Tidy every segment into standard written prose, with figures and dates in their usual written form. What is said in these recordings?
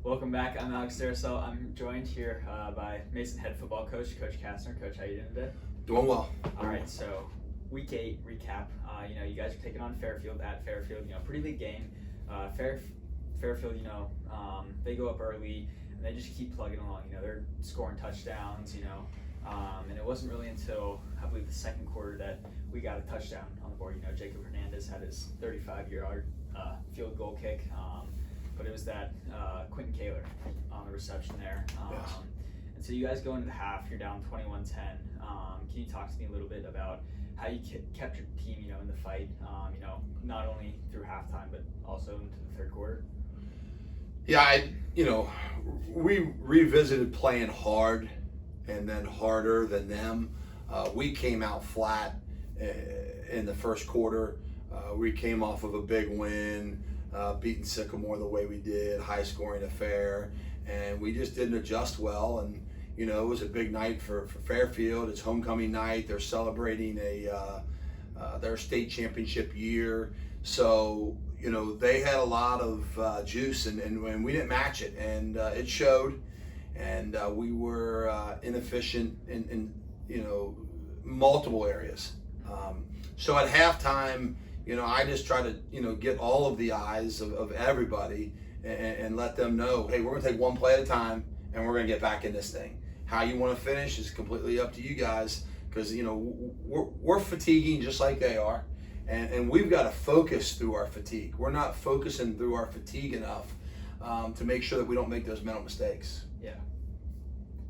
Welcome back. I'm Alex DeRoussel. I'm joined here by Mason head football coach, Coach Castner. Coach, how you doing today? Doing well. All right, so week 8 recap. You guys are taking on Fairfield at Fairfield. Pretty big game. Fairfield, they go up early and they just keep plugging along. They're scoring touchdowns. And it wasn't really until I believe the second quarter that we got a touchdown on the board. Jacob Hernandez had his 35-yard field goal kick. But it was that Quentin Kaler on the reception there. Yes. And so you guys go into the half, you're down 21-10. Can you talk to me a little bit about how you kept your team, in the fight, not only through halftime, but also into the third quarter? Yeah, we revisited playing hard and then harder than them. We came out flat in the first quarter. We came off of a big win. Beating Sycamore the way we did, high scoring affair, and we just didn't adjust well. And it was a big night for Fairfield. It's homecoming night. They're celebrating their state championship year, so they had a lot of juice, and we didn't match it, and it showed. And we were inefficient in multiple areas. So at halftime, I just try to, get all of the eyes of everybody and let them know, hey, we're going to take one play at a time and we're going to get back in this thing. How you want to finish is completely up to you guys because, we're fatiguing just like they are. And we've got to focus through our fatigue. We're not focusing through our fatigue enough to make sure that we don't make those mental mistakes. Yeah.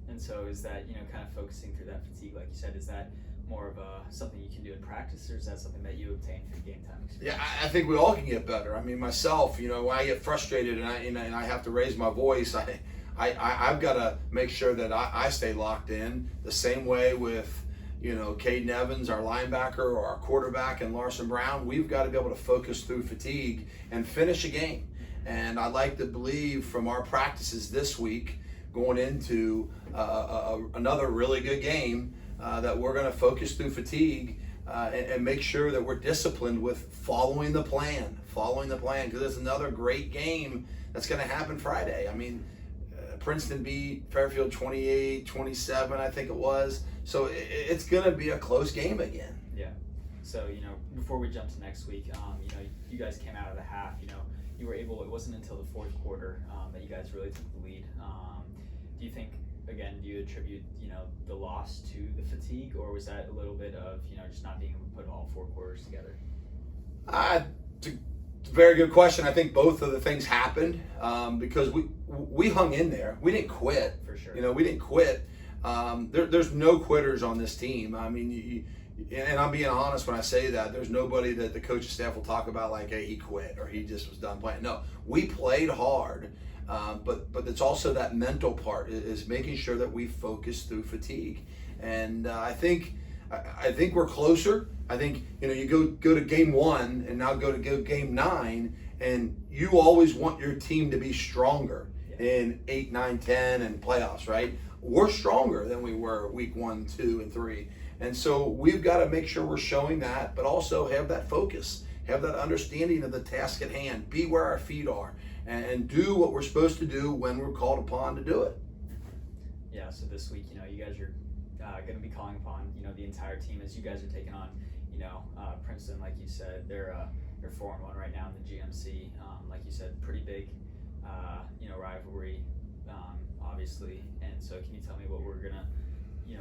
And so is that, kind of focusing through that fatigue, like you said, is that more of something you can do in practice, or is that something that you obtain through game time experience? Yeah, I think we all can get better. I mean, myself, when I get frustrated and I have to raise my voice, I've got to make sure that I stay locked in. The same way with, Caden Evans, our linebacker, or our quarterback, and Larson Brown, we've got to be able to focus through fatigue and finish a game. And I'd like to believe from our practices this week, going into another really good game, that we're going to focus through fatigue and make sure that we're disciplined with following the plan, because it's another great game that's going to happen Friday. I mean, Princeton beat Fairfield 28-27, I think it was. So it's going to be a close game again. Yeah. So, before we jump to next week, you guys came out of the half, you were able, it wasn't until the fourth quarter that you guys really took the lead. Do you think, again, do you attribute, the loss to the fatigue, or was that a little bit of, just not being able to put all 4 quarters together? It's a very good question. I think both of the things happened because we hung in there. We didn't quit. For sure. We didn't quit. There's no quitters on this team. I mean, and I'm being honest when I say that. There's nobody that the coaching staff will talk about like, hey, he quit or he just was done playing. No, we played hard. But it's also that mental part is making sure that we focus through fatigue, and I think we're closer. I think you go to game 1 and now go game 9, and you always want your team to be stronger in 8, 9, 10 and playoffs, right? We're stronger than we were week 1, 2, and 3, and so we've got to make sure we're showing that, but also have that focus, have that understanding of the task at hand, be where our feet are, and do what we're supposed to do when we're called upon to do it. Yeah, so this week, you guys are going to be calling upon, the entire team as you guys are taking on, Princeton, like you said, they're 4-1 right now in the GMC. Like you said, pretty big, rivalry, obviously. And so can you tell me what we're going to,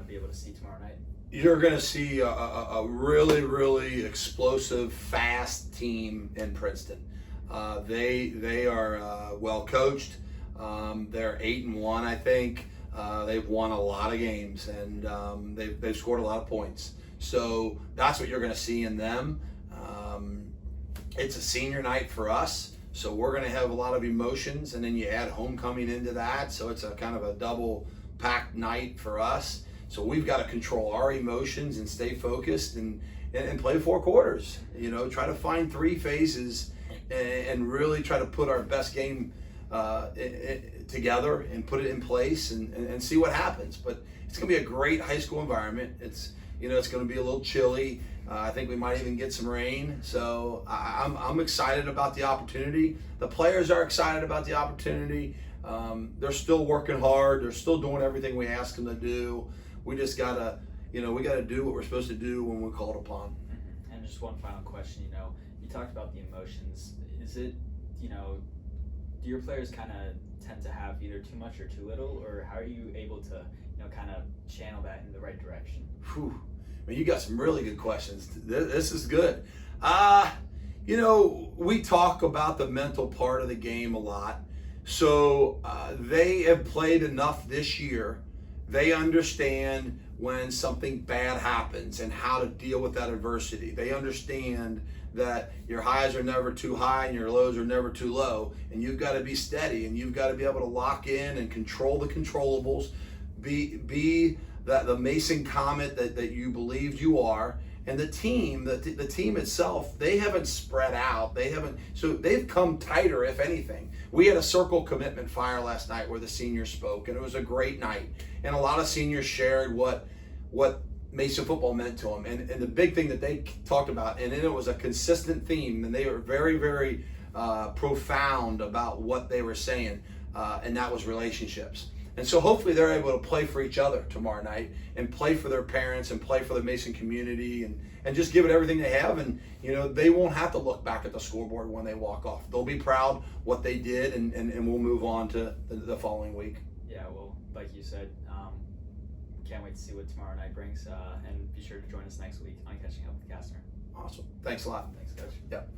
be able to see tomorrow night? You're going to see a really, really explosive, fast team in Princeton. They are well coached. They're 8-1, I think. They've won a lot of games, and they've scored a lot of points. So that's what you're going to see in them. It's a senior night for us, so we're going to have a lot of emotions, and then you add homecoming into that, so it's a kind of a double-packed night for us. So we've got to control our emotions and stay focused and play 4 quarters. Try to find 3 phases and really try to put our best game together and put it in place and see what happens. But it's going to be a great high school environment. It's going to be a little chilly. I think we might even get some rain. So I'm excited about the opportunity. The players are excited about the opportunity. They're still working hard. They're still doing everything we ask them to do. We just gotta, we gotta do what we're supposed to do when we're called upon. Mm-hmm. And just one final question. You talked about the emotions. Is it, do your players kind of tend to have either too much or too little, or how are you able to, kind of channel that in the right direction? Whew. I mean, you got some really good questions. This is good. We talk about the mental part of the game a lot. So they have played enough this year. They understand when something bad happens and how to deal with that adversity. They understand that your highs are never too high and your lows are never too low, and you've got to be steady and you've got to be able to lock in and control the controllables, be the Mason Comet that you believed you are. And the team itself, they haven't spread out. So they've come tighter, if anything. We had a circle commitment fire last night where the seniors spoke, and it was a great night. And a lot of seniors shared what Mason football meant to them. And the big thing that they talked about, and it was a consistent theme, and they were very, very profound about what they were saying, and that was relationships. And so hopefully they're able to play for each other tomorrow night and play for their parents and play for the Mason community and just give it everything they have. And, they won't have to look back at the scoreboard when they walk off. They'll be proud what they did, and we'll move on to the following week. Yeah, well, like you said, can't wait to see what tomorrow night brings. And be sure to join us next week on Catching Up with Castner. Awesome. Thanks a lot. Thanks, Coach. Yep.